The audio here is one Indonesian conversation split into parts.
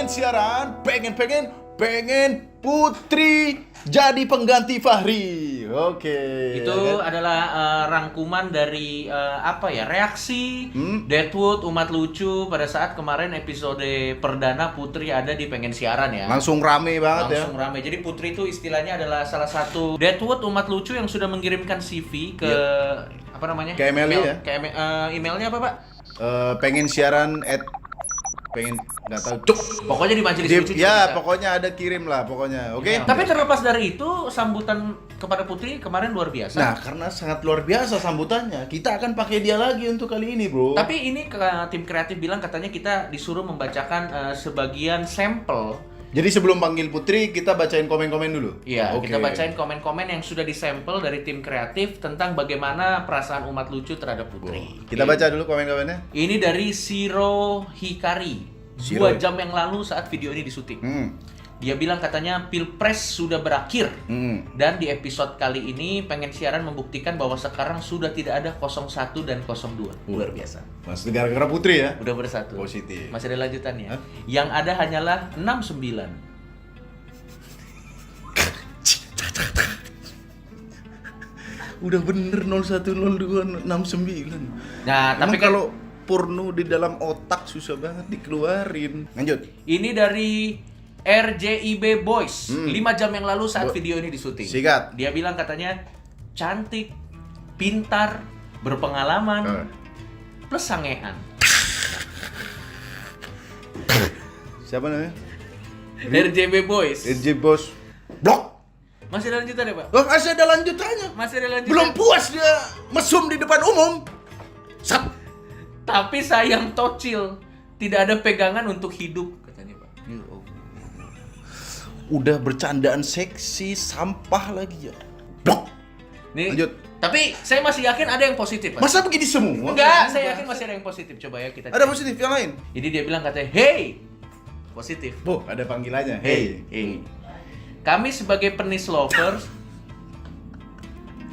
pengen siaran, pengen Putri jadi pengganti Fahri. Oke. Itu adalah rangkuman dari reaksi Deadwood Umat Lucu pada saat kemarin episode perdana Putri ada di Pengen Siaran ya. Langsung rame banget Langsung rame. Jadi Putri itu istilahnya adalah salah satu Deadwood Umat Lucu yang sudah mengirimkan CV ke apa namanya? Ke email ya. Emailnya apa, Pak? Pengen siaran pengen nggak tahu cuk Pokoknya di Majelis Lucu juga ya bisa. pokoknya ada kirim lah pokoknya oke. Tapi terlepas dari itu sambutan kepada Putri kemarin luar biasa. Nah karena sangat luar biasa sambutannya kita akan pakai dia lagi untuk kali ini bro. Tapi ini tim kreatif bilang katanya kita disuruh membacakan sebagian sampel. Jadi sebelum panggil Putri kita bacain komen-komen dulu. Iya, Oke. kita bacain komen-komen yang sudah disampel dari tim kreatif tentang bagaimana perasaan umat lucu terhadap Putri. Kita baca dulu komen-komennya. Ini dari Shiro Hikari. Shiro. 2 jam yang lalu saat video ini disuting. Dia bilang katanya Pilpres sudah berakhir. Dan di episode kali ini Pengen Siaran membuktikan bahwa sekarang sudah tidak ada 01 dan 02. Luar biasa. Mas gara-gara Putri ya. Udah bersatu. Positif. Masih ada lanjutannya. Hah? Yang ada hanyalah 69. Udah bener 010269. Nah, tapi Emang kalau porno di dalam otak susah banget dikeluarin. Lanjut. ini dari RJIB Boys 5 jam yang lalu saat video ini disuting. Sikat. Dia bilang katanya cantik, pintar, berpengalaman, plus sangean. Siapa namanya? RJB Boys. RJ Bos. Blok. Masih ada lanjutan ya, Pak? Oh, masih ada lanjutannya. Masih ada lanjutan. Belum puas dia mesum di depan umum. Sat. Tapi sayang tocil, tidak ada pegangan untuk hidup katanya, Pak. Udah bercandaan seksi, sampah lagi ya. Blok. Nih. Lanjut. Tapi saya masih yakin ada yang positif, Pak. Masa begini semua? Enggak, saya yakin masih ada yang positif. Coba ya kita Ada cek. positif yang lain. Jadi dia bilang katanya, "Hey." Positif. Oh, ada panggilannya. Hey. Kami sebagai penis lovers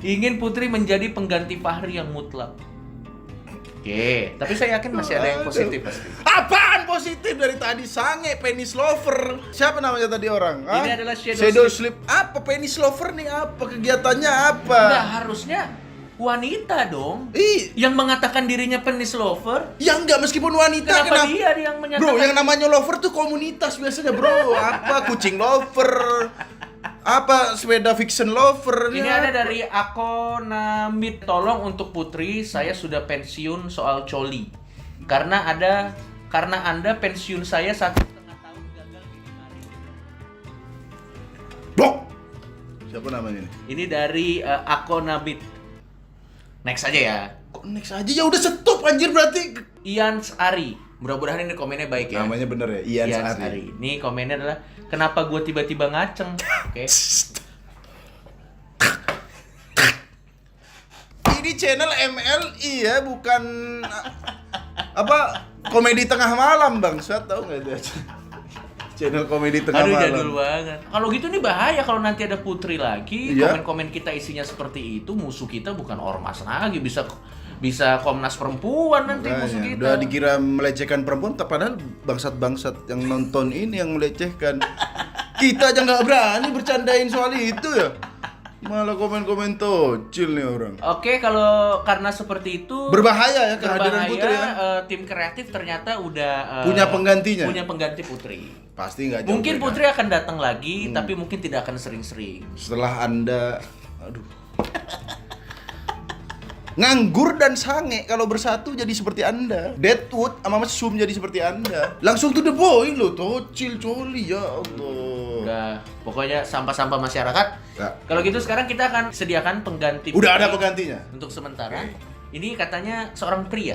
ingin Putri menjadi pengganti Fahri yang mutlak. Oke, tapi saya yakin masih ada yang positif pasti. Apaan positif dari tadi? Sange, penis lover. Siapa namanya tadi orang? Ini adalah Shadow Sleep. Apa penis lover nih? Apa kegiatannya apa? Enggak, harusnya wanita dong. Yang mengatakan dirinya penis lover. Ya enggak meskipun wanita Kenapa dia yang menyatakan? Bro, yang namanya lover tuh komunitas biasanya, Bro. Apa kucing lover? Apa sepeda fiction lover? Ini ada dari Akonamit. Tolong untuk Putri, saya sudah pensiun soal coli. Karena Anda pensiun saya 1,5 tahun gagal bikin hari. Blok. Siapa namanya ini? Ini dari Akonamit. Next aja ya. Kok next aja? Ya udah stop anjir berarti. Ian Ari. Mudah-mudahan ini komennya baik ya. Namanya bener ya, Ian Ian Sari. Ari. Ini komennya adalah kenapa gue tiba-tiba ngaceng. Oke. Ini channel MLI ya, bukan apa komedi tengah malam bangsat, tahu nggak itu? Channel komedi tengah Aduh, malam. jadul banget. Kalau gitu nih bahaya kalau nanti ada Putri lagi, Iya. komen-komen kita isinya seperti itu, musuh kita bukan ormas lagi, bisa Komnas Perempuan nanti Makanya, musuh kita. udah dikira melecehkan perempuan, padahal bangsat-bangsat yang nonton ini yang melecehkan. Kita aja nggak berani bercandain soal itu ya. Malah komen-komen tocil nih orang. Oke, kalau karena seperti itu Berbahaya ya kehadiran berbahaya, Putri ya. Tim kreatif ternyata udah Punya penggantinya? Punya pengganti Putri. Pasti nggak jauh Mungkin beda. Putri akan datang lagi, tapi mungkin tidak akan sering-sering. Setelah Anda aduh. Nganggur dan sange kalau bersatu jadi seperti Anda. Deadwood sama mesum jadi seperti Anda. Langsung to the point lo, tocil coli ya Allah. Udah, pokoknya sampah-sampah masyarakat. Ya. Kalau gitu sekarang kita akan sediakan pengganti. Udah Putri ada penggantinya. untuk sementara. Oke. Ini katanya seorang pria.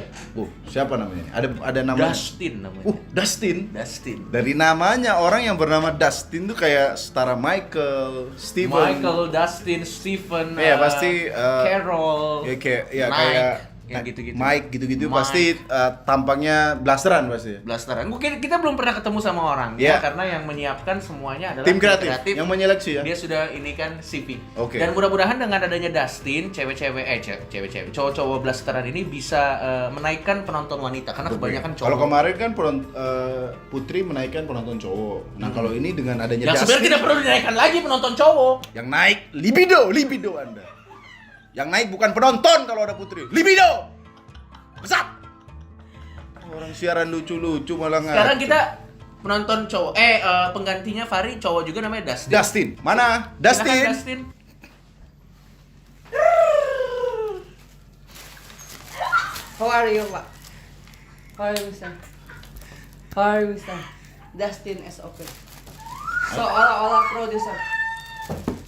Siapa namanya? Ada nama Dustin namanya. Dustin. Dustin. Dari namanya orang yang bernama Dustin tuh kayak setara Michael, Steven. Michael, Dustin, Stephen, Iya, pasti, Carol, Ya kayak Mike. kayak yang gitu-gitu. Mike gitu-gitu Mike. pasti tampangnya blasteran pasti. Blasteran. Mungkin kita belum pernah ketemu sama orang Iya. karena yang menyiapkan semuanya adalah Tim kreatif yang menyeleksi ya. Dia sudah ini kan CV. Oke. Dan mudah-mudahan dengan adanya Dustin, cewek-cewek, cowok-cowok blasteran ini bisa menaikkan penonton wanita karena kebanyakan cowok. Kalau kemarin kan Putri menaikkan penonton cowok. Nah, kalau ini dengan adanya yang sebenarnya tidak perlu dinaikkan lagi penonton cowok. yang naik libido Anda. Yang naik bukan penonton kalau ada Putri, libido. Besar. Orang siaran lucu-lucu malah Sekarang ngaco. kita penonton cowok. Penggantinya Fahri cowok juga namanya Dustin. Dustin. Mana? Silakan, Dustin. Dustin. How are you, Pak? How are you, Mister? How are you, Mister? Dustin SOP. Seolah-olah produser.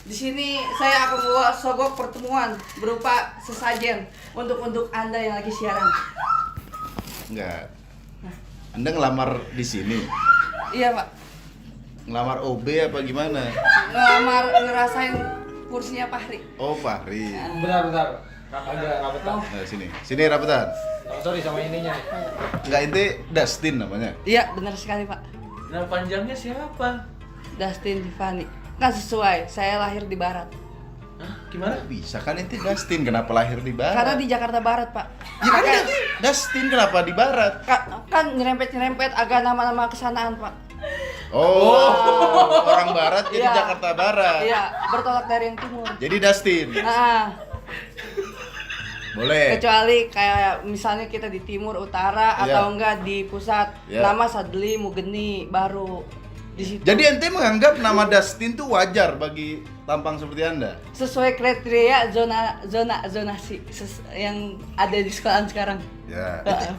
Di sini saya akan membawa sogok pertemuan berupa sesajen untuk Anda yang lagi siaran. Enggak. Anda ngelamar di sini. Iya, Pak. Ngelamar OB apa gimana? Ngelamar ngerasain kursinya Fahri. Oh, Fahri. Bentar. Agak rapetan. Nah, sini rapetan. Oh, sorry sama ininya. Enggak, ente Dustin namanya. Iya, benar sekali, Pak. Nama panjangnya siapa? Dustin Tiffany. Kan sesuai, saya lahir di barat. Hah? Gimana? Bisa kan ente Dustin, kenapa lahir di barat? Karena di Jakarta Barat, Pak. Ya kan Makanya- Dustin kenapa di barat? kan nyerempet-nyerempet agak nama-nama kesanaan, Pak. Oh, orang barat jadi Iya. Jakarta Barat. Iya, bertolak dari yang timur. Jadi Dustin. Nah, Boleh. kecuali kayak misalnya kita di timur, utara, Iya. atau enggak di pusat, Iya. nama Sadli, Mugeni, baru di situ. Jadi ente menganggap nama Dustin tuh wajar bagi tampang seperti Anda? Sesuai kriteria zonasi yang ada di sekolahan sekarang. Ya. Heeh.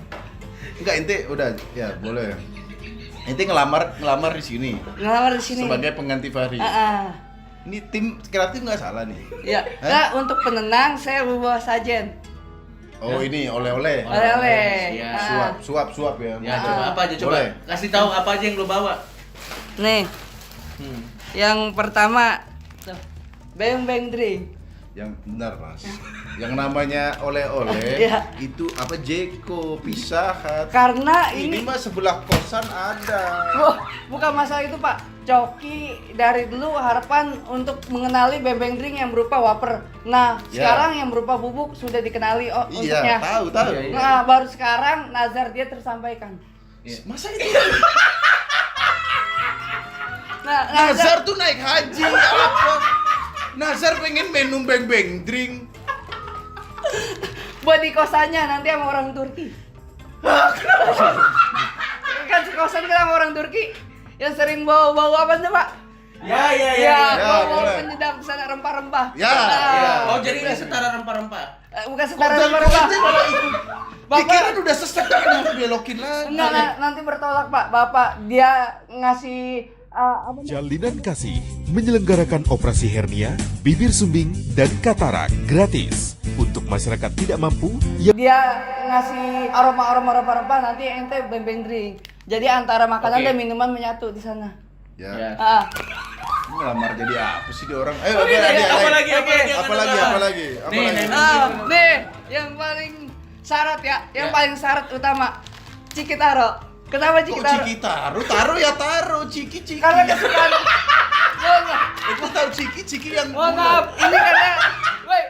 Enggak, ente udah ya boleh. Ente ngelamar di sini Ngelamar di sini. sebagai pengganti Fahri. Heeh. Ini tim kreatif nggak salah nih. Ya. Hah? Nah, untuk penenang saya membawa sajen. Oh, ini oleh-oleh. Oleh-oleh. Siap. Ah. Suap ya. Ya, coba apa aja coba. Boleh. Kasih tahu apa aja yang lo bawa. Nih, Hmm. yang pertama tuh, beng drink. Yang benar, Mas. Yang namanya oleh-oleh Iya. itu apa Jeko, Pizza Hut. Karena Ini ini mah sebelah kosan ada. Wah, bukan masalah itu, Pak. Coki dari dulu harapan untuk mengenali beng drink yang berupa wafer. Nah, Ya. sekarang yang berupa bubuk sudah dikenali untuknya. Iya, tahu. Iya, iya. Nah, baru sekarang nazar dia tersampaikan. Masa itu? Nah, Nazar tuh naik haji apa? Nazar pengen minum beng drink. buat di kosannya nanti sama orang Turki. Kan sekosan kita sama orang Turki yang sering bawa apa sih, Pak? Ya, ya, ya. Ya, ya. bawa boleh. penyedap sana rempah-rempah. Ya, Nah, ya. Oh, jadi ini setara rempah-rempah. Bukan setara Kok rempah-rempah. ente malah ikut? Bapak- Pikiran udah sesek kenapa belokin lagi? Enggak, nanti bertolak, Pak. Bapak dia ngasih apa? Jalinan Kasih menyelenggarakan operasi hernia, bibir sumbing, dan katarak gratis untuk masyarakat tidak mampu yang Dia ngasih aroma rempah-rempah nanti ente beng drink. Jadi antara makanan Oke. dan minuman menyatu di sana. Ya. Ya. Ah, Ini ngelamar jadi apa sih dia orang? Ayo, Oke, apa lagi? apa lagi? Apa lagi? Nih, nih, nih, yang paling syarat ya, yang Ya. paling syarat utama Cikitaro. Kenapa Kok Cikitaro? Ciki taruh ya taruh, Ciki. Karena kesukaan. Mohon maaf, Itu tahu Ciki yang mohon maaf, ini karena, woi,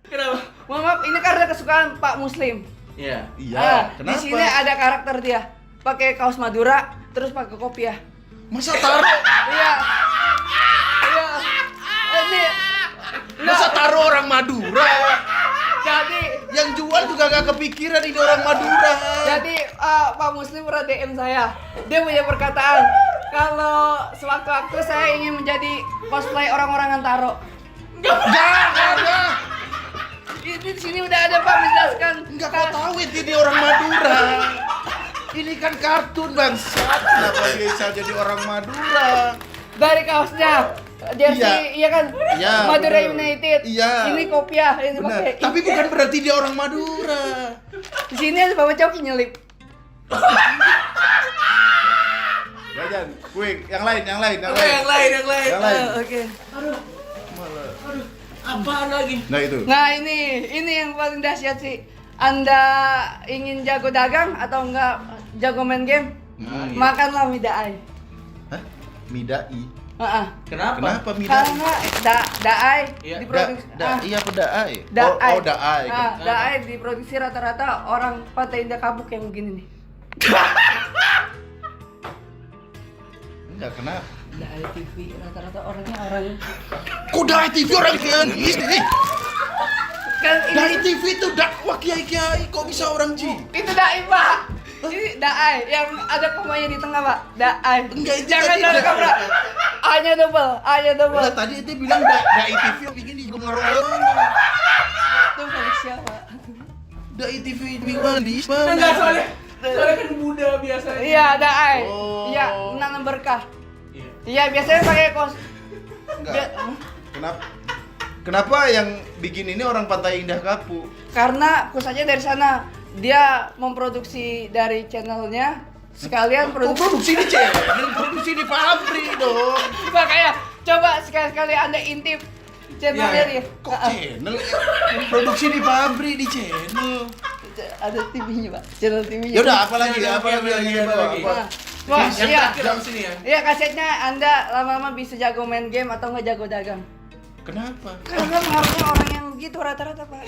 Kenapa? mohon maaf, ini karena kesukaan Pak Muslim. Iya. Iya, Di kenapa? sini ada karakter dia, pakai kaos Madura, terus pakai kopiah. Masa taruh? Iya. Iya. Ini. Masa taruh orang Madura? Jadi Yang jual juga gak kepikiran ini orang Madura. jadi Pak Muslim pernah DM saya. Dia punya perkataan kalau sewaktu-waktu saya ingin menjadi cosplay orang-orang Antaro. Jangan. Ini di sini udah ada Pak menjelaskan. Enggak kau tahu itu dia orang Madura. Ini kan kartun bangsat. Kenapa dia bisa jadi orang Madura? Dari kaosnya. Jersey, iya kan? Iya, Madura bener. United. Iya. Ini kopiah, ini Benar. pakai. Tapi bukan berarti dia orang Madura. Di sini ada Bapak Coki nyelip. Jajan, quick, yang lain. Yang lain. Yang lain. Oke. Malah. Apaan lagi? Nah itu. Nah ini yang paling dahsyat sih. Anda ingin jago dagang atau enggak jago main game? Makanlah mie daai. Hah? Midai. Kenapa? Kenapa midai? Karena daai Iya. diproduksi. Iya apa daai? Daai. Oh, daai. Daai diproduksi rata-rata orang Pantai Indah Kapuk yang begini nih. Enggak kenapa. Daai TV rata-rata orangnya orang. Kok Daai TV orang kiai? Kan Daai ini TV itu dakwah kiai-kiai, kok bisa orang Ji? itu daai Pak. Ini daai yang ada komanya di tengah Pak. Daai. Enggak, itu Jangan tadi dari da- kamera. A-nya double. Enggak, tadi itu bilang Daai TV yang bikin di orang. Itu milik siapa? Daai TV gimana di Enggak, soalnya kan Buddha biasanya. Iya, daai. Oh. Iya, nanam berkah. Iya. Iya, biasanya pakai Enggak. Kenapa yang bikin ini orang Pantai Indah Kapuk? karena pusatnya dari sana. Dia memproduksi dari channelnya sekalian Produksi di channel, produksi di pabrik dong. Makanya coba sekali-kali Anda intip channelnya dia. Kok channel? Produksi di pabrik di channel. Ada TV-nya, Pak. Channel TV-nya. Ya udah, apa lagi? Oke, Apa lagi yang lagi, ingin bawa? lagi. Apa? Wah, Yang iya. terakhir di sini ya. Iya, kasetnya Anda lama-lama bisa jago main game atau nggak jago dagang. Kenapa? Karena pengaruhnya orang yang gitu rata-rata, Pak.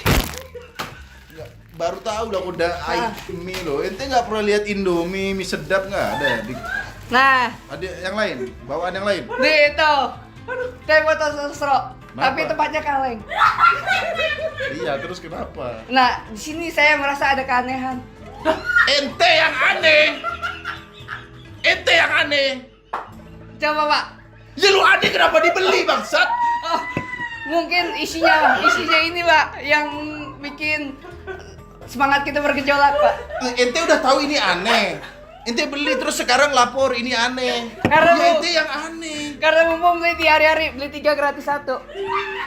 Nggak, baru tahu udah mie loh. Ente nggak pernah lihat Indomie, mie sedap nggak ada? Nah, Ada yang lain? Bawaan yang lain? di itu. Teh botol sosro. Tapi Kenapa? tempatnya kaleng. Iya, terus kenapa? Nah, di sini saya merasa ada keanehan. Ente yang aneh. Ente yang aneh. Coba, Pak. Ya lu aneh kenapa dibeli bangsat? Oh, mungkin isinya ini, Pak, yang bikin semangat kita bergejolak, Pak. Ente udah tahu ini aneh. Ente beli terus sekarang lapor ini aneh. Karena Ya lu- ente yang aneh. Karena mumpung beli di hari-hari, beli 3 gratis 1.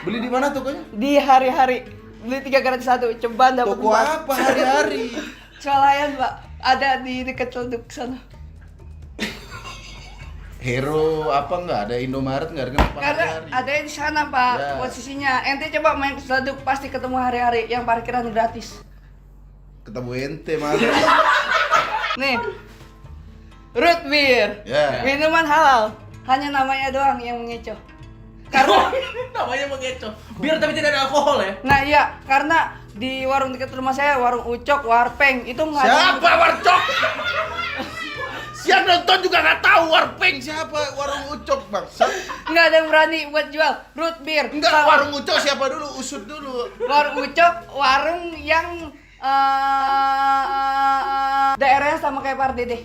Beli di mana tokonya? Di hari-hari, beli 3 gratis 1. Coba dapat Toko apa hari-hari? Swalayan, Pak. Ada di dekat Celduk sana. Hero apa nggak ada Indomaret nggak ada kenapa Karena hari-hari? ada di sana, Pak, Ya. posisinya. Ente coba main ke Celduk pasti ketemu hari-hari yang parkiran gratis. Ketemu ente mana? Nih. Root beer. Ya. Minuman halal. Hanya namanya doang yang mengecoh. Karena Namanya mengecoh. Biar tapi tidak ada alkohol ya. nah iya, karena di warung dekat rumah saya, warung Ucok, Warpeng, itu nggak ada. Siapa Warcok? Siapa nonton juga nggak tahu Warpeng siapa warung Ucok bangsat. Nggak ada yang berani buat jual root beer. Enggak, Sama- warung Ucok siapa dulu? Usut dulu. Warung Ucok, warung yang daerahnya sama kayak Pak Dede.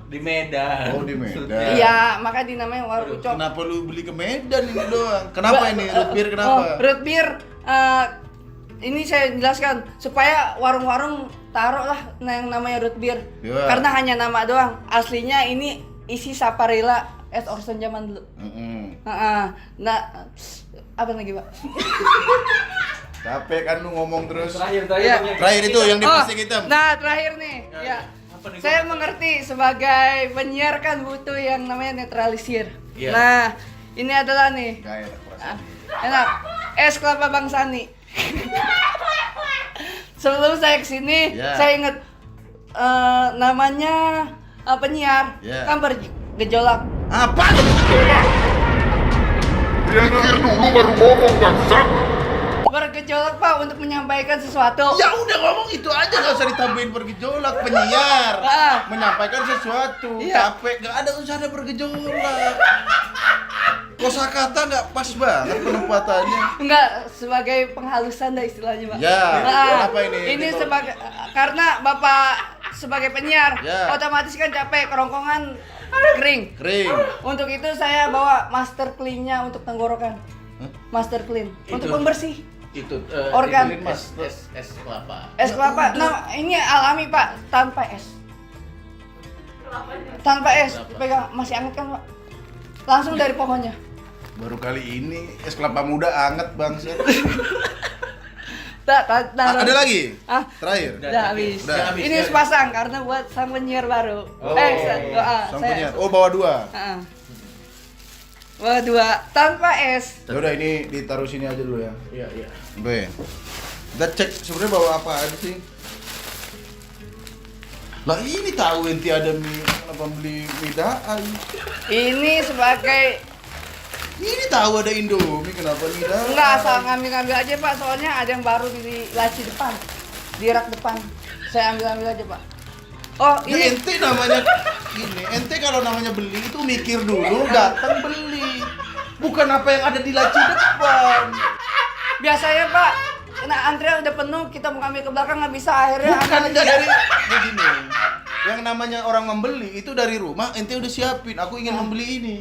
Di Medan. Oh, di Medan. Iya, makanya dinamain warung Ucok. Kenapa lu beli ke Medan ini doang? Kenapa ini root beer kenapa? Oh, root beer ini saya jelaskan supaya warung-warung taruh lah yang namanya root beer. Ya. Karena hanya nama doang. Aslinya ini isi Saparilla es Orson zaman dulu. Nah, apa lagi, Pak? Capek kan lu ngomong terus. Terakhir Iya. Terakhir itu yang di plastik hitam. Nah, terakhir nih. Ya. Apa nih, Saya Bang? mengerti sebagai penyiar kan butuh yang namanya netralisir. Iya. Nah, ini adalah nih. Gak enak perasaan. Enak. Es kelapa Bang Sani. Sebelum saya kesini, Ya. saya inget namanya penyiar Ya. kan bergejolak. Apa? Bergejolak, Pak, untuk menyampaikan sesuatu. Ya udah ngomong itu aja, nggak usah ditambahin bergejolak. Penyiar menyampaikan sesuatu. Iya. Capek, nggak ada usah ada bergejolak. Kosakata nggak pas banget penempatannya. Enggak, sebagai penghalusan dah istilahnya, Pak. Ya, kenapa ini? Ini sebagai karena Bapak sebagai penyiar, Ya. otomatis kan capek, kerongkongan kering. Kering. Untuk itu saya bawa Master Clean-nya untuk tenggorokan. Master Clean untuk Itu. pembersih Itu Organ. itu es kelapa. es kelapa. Nah, ini alami, Pak, tanpa es. Tanpa es, Kelapa. pegang masih anget kan, Pak? Langsung dari pohonnya. Baru kali ini es kelapa muda anget bangset. Ada lagi? Ah, Terakhir. udah habis. Udah habis. Ini sepasang karena buat sang penyiar baru. Oh, Sang sang penyiar. Oh, bawa 2. Bola 2 tanpa es. Ya udah ini ditaruh sini aja dulu ya. Iya, iya. Be. Kita cek sebenarnya bawa apa aja sih. Lah ini tahu ente ada mie, kenapa beli mie daan? Ini sebagai Ini tahu ada Indomie, kenapa mie daan? enggak asal ngambil aja Pak, soalnya ada yang baru di laci depan, di rak depan. Saya ambil aja Pak. Oh Ya, ini ente namanya gini, ente kalau namanya beli itu mikir dulu, datang beli. Bukan apa yang ada di laci depan. biasanya Pak, nah antrian udah penuh, kita mau ngambil ke belakang nggak bisa, akhirnya Bukan ambil dari begini. Yang namanya orang membeli itu dari rumah ente udah siapin, aku ingin membeli ini.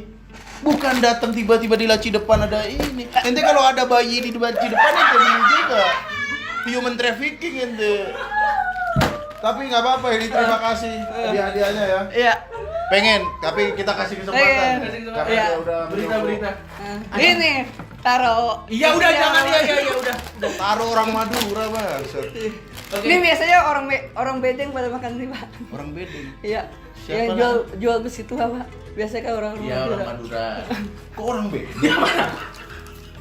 Bukan datang tiba-tiba di laci depan ada ini. Ente kalau ada bayi di laci depan ente beli juga. Human trafficking ente. Tapi nggak apa-apa, ini terima kasih hadiah-hadiahnya ya. Iya. Pengen, tapi kita kasih kesempatan. Iya. Karena Iya. dia udah Berita-berita. Ini taruh. Iya udah jangan ya udah. taruh orang Madura, Mas. Oke. Ini biasanya orang bedeng pada makan ini Pak. Orang bedeng. Iya. Siapa Yang lah? jual besi itu Pak. Biasanya kan orang Iya orang Madura. Kok orang bedeng?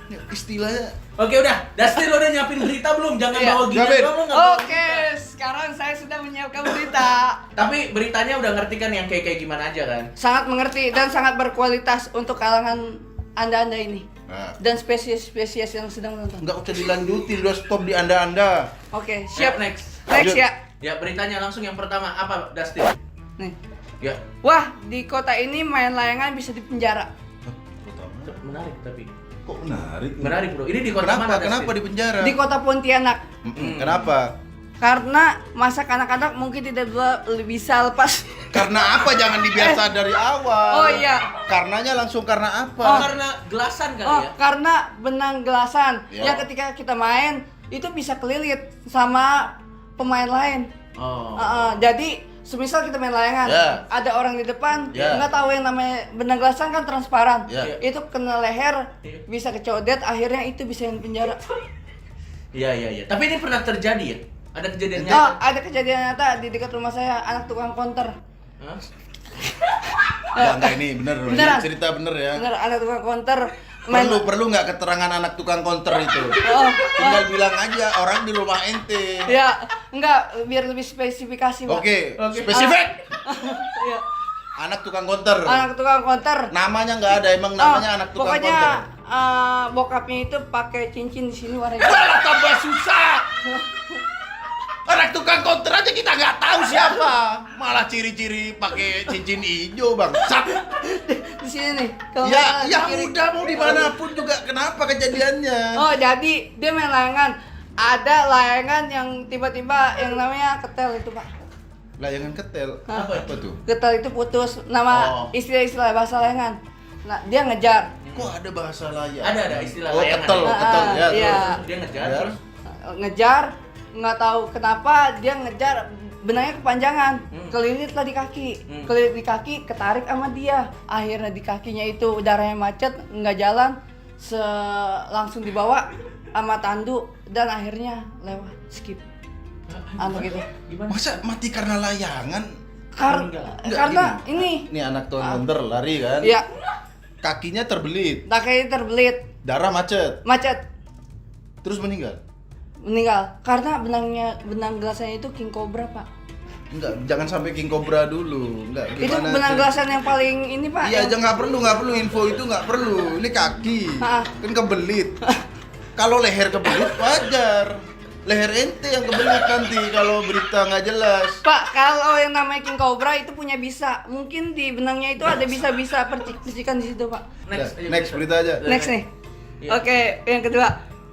Ya, istilahnya Oke udah, Dustin lo udah nyiapin berita belum? Jangan Iya. bawa gini Siapin. doang, lo nggak bawa Oke, berita. sekarang saya sudah menyiapkan berita. Tapi beritanya udah ngerti kan yang kayak gimana aja kan? Sangat mengerti dan sangat berkualitas untuk kalangan Anda-anda ini. nah, Dan spesies-spesies yang sedang menonton. nggak usah dilanjutin, udah stop di anda-anda. Oke, Siap siap. next. Next Lanjut. ya. Ya beritanya langsung yang pertama apa Dustin? Nih. Ya. Wah, di kota ini main layangan bisa dipenjara. Menarik tapi. Kok menarik? Menarik bro. Ini di kota Kenapa? mana? Kenapa di penjara? Di kota Pontianak. Kenapa? Karena masa kanak-kanak mungkin tidak bisa lepas. Karena apa? Jangan dibiasa dari awal. Oh iya. Karenanya langsung karena apa? Oh, karena gelasan kali Oh, ya. karena benang gelasan Ya. yang ketika kita main itu bisa kelilit sama pemain lain. Oh. Jadi semisal kita main layangan, Ya. ada orang di depan, Ya. nggak tahu yang namanya benang gelasan kan transparan, Ya. itu kena leher, Ya. bisa kecodet, akhirnya itu bisa yang penjara. Iya. Tapi ini pernah terjadi ya? Ada kejadian Oh, nyata? ada kejadian nyata di dekat rumah saya, anak tukang konter. Hah? Enggak, ini bener. Ini Beneran. cerita bener ya. Bener, anak tukang konter main. Perlu nggak keterangan anak tukang konter itu? Oh, Tinggal bilang aja orang di rumah ente. ya, enggak, biar lebih spesifikasi, Pak. Oke, Oke. spesifik. Iya. Anak tukang konter. Anak tukang konter. Namanya nggak ada, emang namanya anak tukang pokoknya, konter. bokapnya itu pakai cincin di sini warnanya. Malah tambah susah. Anak tukang konter aja kita nggak tahu siapa. Malah ciri-ciri pakai cincin hijau, bangsat. Di sini nih. Kalau Ya, nggak ya kiri. udah mau dimanapun juga. Kenapa kejadiannya? Oh, jadi dia main layangan. Ada layangan yang tiba-tiba yang namanya ketel itu, Pak. Layangan ketel. Hah? Apa tuh? Ketel itu putus. Nama Oh. istilah-istilah bahasa layangan. Nah, dia ngejar. Kok ada bahasa layangan? Ada istilah Oh, layangan. ketel, Ah, ketel ya. iya. Terus. Dia ngejar Ya. terus. Ngejar, nggak tahu kenapa dia ngejar, benangnya kepanjangan, kelilitlah di kaki, kelilit di kaki, ketarik sama dia. Akhirnya di kakinya itu darahnya macet, nggak jalan, langsung dibawa sama tandu dan akhirnya lewat skip. Gitu. Gimana? Masa mati karena layangan? Enggak, Karena ini, Ini anak tukang konter lari kan? ya, Kakinya terbelit, kakinya terbelit, darah macet, macet, terus meninggal. meninggal. Karena benang gelasnya itu king cobra, Pak. Enggak, jangan sampai king cobra dulu. Enggak, Itu gimana? benang tuh? gelasan yang paling ini, Pak. Iya, yang- aja nggak perlu info itu nggak perlu. Ini kaki, Ha. kan kebelit. Kalau leher kebelit wajar. Leher ente yang kebelit nanti kalau berita nggak jelas. Pak, kalau yang namanya king cobra itu punya bisa. Mungkin di benangnya itu ada bisa-bisa percikan di situ, Pak. Next. Udah, next berita aja. Next nih. Iya. Oke, yang kedua.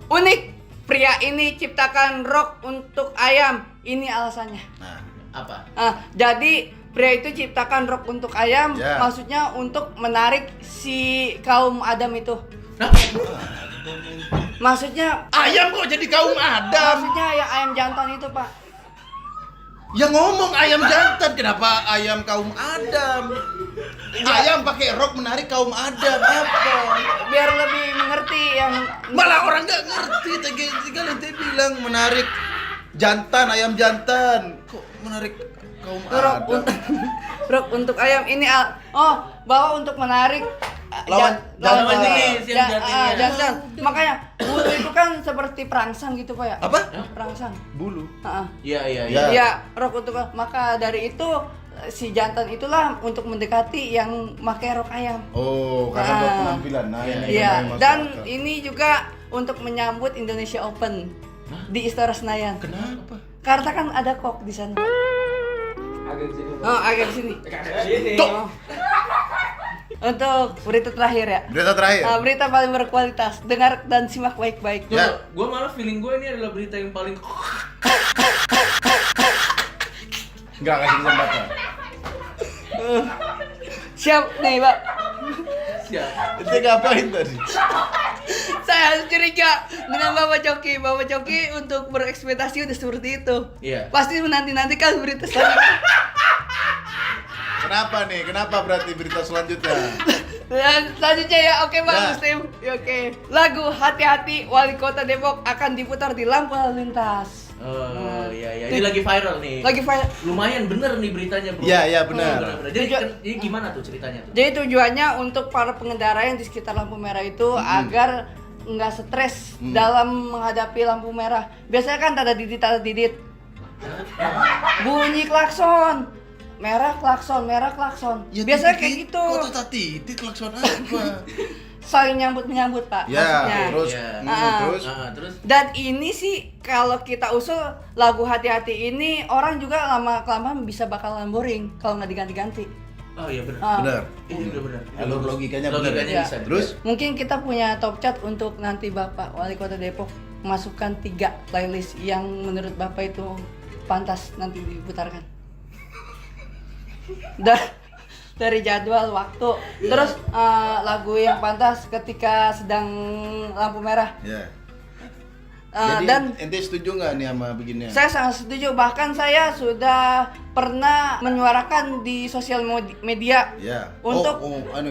Unik. Pria ini ciptakan rok untuk ayam. Ini alasannya. Nah, Apa? Jadi pria itu ciptakan rok untuk ayam, Ya. maksudnya untuk menarik si kaum Adam itu. Nah, Maksudnya ayam kok jadi kaum Adam? maksudnya ya ayam jantan itu, Pak. Ya ngomong ayam jantan, kenapa ayam kaum Adam? Ayam pakai rok menarik kaum Adam apa? Biar lebih mengerti yang Malah orang nggak ngerti, tinggal ente bilang menarik jantan, ayam jantan. Kok menarik kaum rok Adam? untuk rok untuk ayam ini bahwa untuk menarik Lawan lawan jenis yang jantannya. jantan. Makanya bulu itu kan seperti perangsang gitu Pak ya. Apa? Perangsang. Bulu. Iya. Ya. Iya, rok untuk maka dari itu si jantan itulah untuk mendekati yang pakai rok ayam. Oh, karena buat penampilan. Nah, ini Iya, masuk dan akal. ini juga untuk menyambut Indonesia Open di Istora Senayan. Kenapa? Karena kan ada kok di sana. Agak sini. Oh, agak di sini. Sini. Oh. Untuk berita terakhir ya. Berita terakhir. Berita paling berkualitas. Dengar dan simak baik-baik. Ya. Gue malah feeling gue ini adalah berita yang paling Enggak kasih kesempatan. Siap nih, Pak. siap. Itu ngapain tadi? Saya curiga dengan Bapak Coki. Bapak Coki untuk berekspektasi udah seperti itu. Iya. Pasti menanti-nantikan berita selanjutnya. Kenapa nih? Kenapa berarti berita selanjutnya? Dan selanjutnya ya, oke Bang Ya. Muslim. Ya, oke. Lagu Hati-Hati Wali Kota Depok akan diputar di lampu lalu lintas. Oh iya. Ini lagi viral nih. Lagi viral. Lumayan bener nih beritanya, Bro. Iya, benar. Benar. Jadi gimana tuh ceritanya tuh? Jadi tujuannya untuk para pengendara yang di sekitar lampu merah itu agar nggak stres dalam menghadapi lampu merah. Biasanya kan tanda didit. Bunyi klakson. Merah klakson. Ya, Biasanya kayak gitu. Kok tadi klakson apa? Saling nyambut-menyambut, Pak. maksudnya. Ya, terus terus Terus Dan ini sih kalau kita usul lagu Hati-Hati ini orang juga lama-kelamaan bisa bakalan boring kalau nggak diganti-ganti. oh iya benar. benar. Ini udah benar. Alur logikanya benar. Logikanya Ya. bisa. Terus Mungkin kita punya top chat untuk nanti Bapak Wali Kota Depok masukkan 3 playlist yang menurut Bapak itu pantas nanti diputarkan. Dari jadwal waktu. Terus lagu yang pantas ketika sedang lampu merah. ya. Uh, Jadi dan ente setuju nggak nih sama beginian? saya sangat setuju, bahkan saya sudah pernah menyuarakan di sosial media Ya. untuk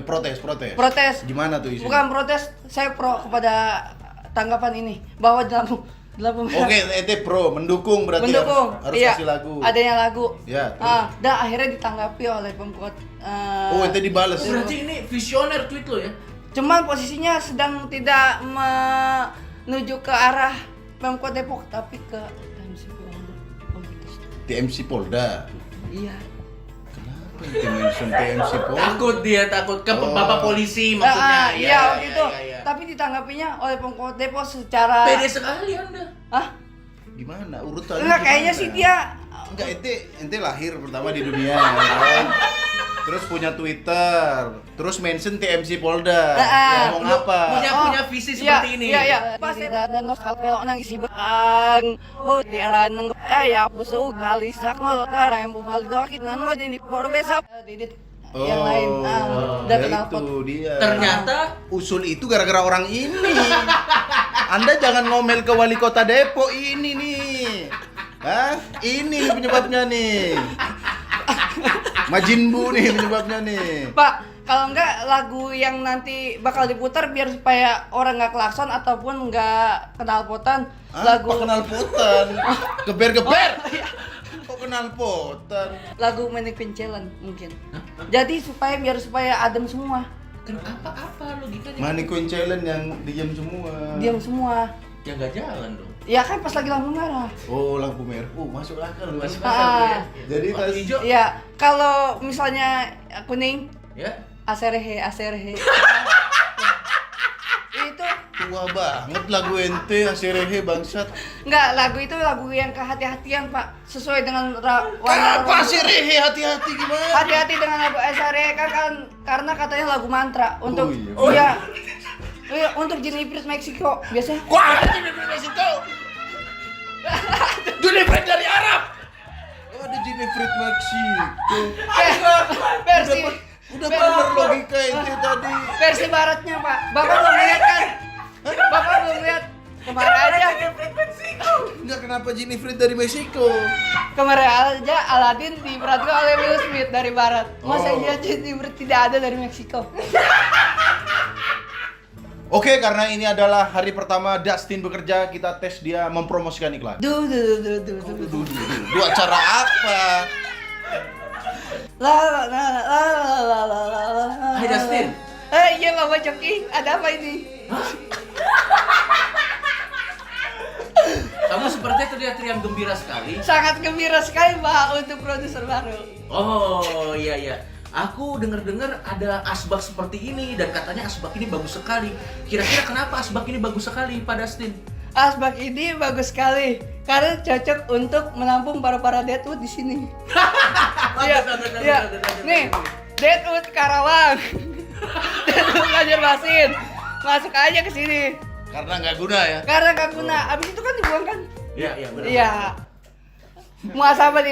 protes. protes. Gimana tuh isinya? Bukan protes, saya pro kepada tanggapan ini bahwa di lampu merah. Oke, ente pro, mendukung berarti Mendukung, harus iya, kasih lagu. adanya lagu. Ya, terus? Dan akhirnya ditanggapi oleh Pemkot. Oh, ente dibales. Berarti ini visioner tweet lo ya? Cuman posisinya sedang tidak menuju ke arah Pemkot Depok, tapi ke TMC Polda. TMC Polda. Iya. Kenapa ente mention TMC Polda? Takut dia takut ke Oh. bapak polisi maksudnya. Iya, waktu itu. Iya. Tapi ditanggapinya oleh Pemkot Depok secara Pede sekali Anda. Hah? Gimana urutannya? Enggak, kayaknya gimana? sih dia Enggak, ente lahir pertama di dunia ya kan? Terus punya Twitter, terus mention TMC Polda. Ngomong apa? Punya visi seperti ini. Iya. Pasti dan kalau nang isi bang. Oh, dia nang ya busuk halisak mo karang bumal dokit nan mo din porbesa didit yang lain. Udah ya kenal itu dia. Ternyata usul itu gara-gara orang ini. Anda jangan ngomel ke wali kota Depok ini nih. Hah? Ini nih penyebabnya nih. Majin Bu nih penyebabnya nih. Pak, kalau enggak lagu yang nanti bakal diputar biar supaya orang nggak klakson ataupun nggak knalpotan lagu Apa knalpotan? Geber-geber. Kok knalpotan? lagu Mannequin Challenge mungkin. Jadi biar supaya adem semua. apa logikanya? Mannequin Challenge yang diam semua. Diam semua. Ya nggak jalan dong. Ya kan pas lagi lampu merah. Oh, lampu merah. Masuk akal lu. Masuk Ah. akal. Jadi Warna pas hijau. Ya, kalau misalnya kuning, Ya. aserehe. Itu tua banget lagu ente Asirehe bangsat. enggak, lagu itu lagu yang kehati-hatian, Pak. Sesuai dengan warna Apa Asirehe hati-hati gimana? hati-hati dengan lagu aserehe kan karena katanya lagu mantra untuk iya. iya, untuk Jennifer Meksiko biasanya. Kok ada Jennifer Meksiko? Jennifer dari Arab. Oh, ada Jennifer Meksiko. versi Udah bener logika ente tadi. versi baratnya, Pak. Bapak belum lihat kan? Bapak belum lihat kemarin aja. Enggak, kenapa Jennifer dari Meksiko? Kemarin aja Aladdin diperankan oleh Will Smith dari barat. Masa Oh. iya Jennifer tidak ada dari Meksiko? Oke, karena ini adalah hari pertama Dustin bekerja, kita tes dia mempromosikan iklan. Duh. Dua acara apa? La. Hai Dustin, Iya Bapak Coki, ada apa ini? Kamu sepertinya terlihat riang gembira sekali. Sangat gembira sekali Pak untuk produser baru. Oh iya. Aku dengar-dengar ada asbak seperti ini dan katanya asbak ini bagus sekali. Kira-kira kenapa asbak ini bagus sekali, Pak Dustin? Asbak ini bagus sekali karena cocok untuk menampung para Deadwood di sini. Iya. Nih, Deadwood Karawang. Deadwood Banjarmasin. Masuk aja ke sini. Karena nggak guna ya. Karena nggak guna. Abis itu kan dibuang kan? Iya benar. Iya. Muhasabah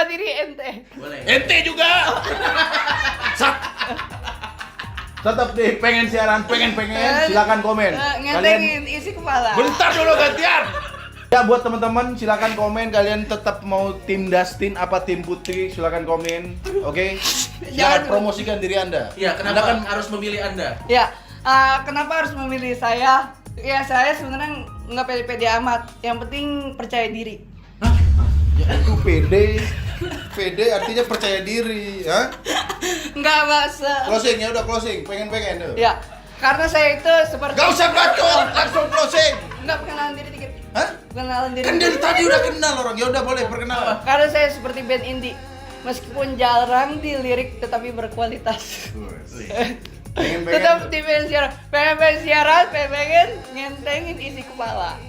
diri ente. Boleh. Ente juga. Tetap deh pengen siaran, pengen silakan komen. Ngentengin isi kepala. Bentar dulu gantian. Ya buat teman-teman silakan komen kalian tetap mau tim Dustin apa tim Putri, silakan komen. Oke. Silakan Jangan- promosikan diri Anda. Iya, Anda kenapa kan harus memilih Anda? Ya, kenapa harus memilih saya? Ya saya sebenarnya nggak pede-pede amat. Yang penting percaya diri. ya itu PD artinya percaya diri, ya. Nggak masa. Closing ya udah closing, pengen tuh. Ya, karena saya itu seperti. Gak usah bacot, langsung closing. Nggak perkenalan diri dikit. Hah? Perkenalan diri. Kan dari tadi udah kenal orang. Ya udah boleh perkenalan. Karena saya seperti band indie. Meskipun jarang dilirik tetapi berkualitas. Tetap di pengen siaran, pengen ngentengin isi kepala.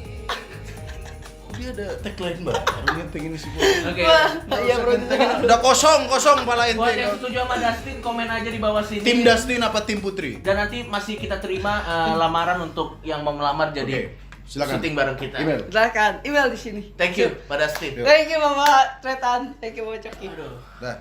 Dia ada tagline baru ngentengin isi Oke. Wah, iya bro. Udah kosong pala Buat yang ente. setuju sama Dustin, komen aja di bawah sini. Tim Dustin apa tim Putri? Dan nanti masih kita terima lamaran untuk yang mau melamar jadi Oke, silakan. syuting bareng kita. Email. Silakan email di sini. Thank you, Pak Dustin. Thank you Bapak Tretan, thank you Bapak Coki. Aduh. Dah.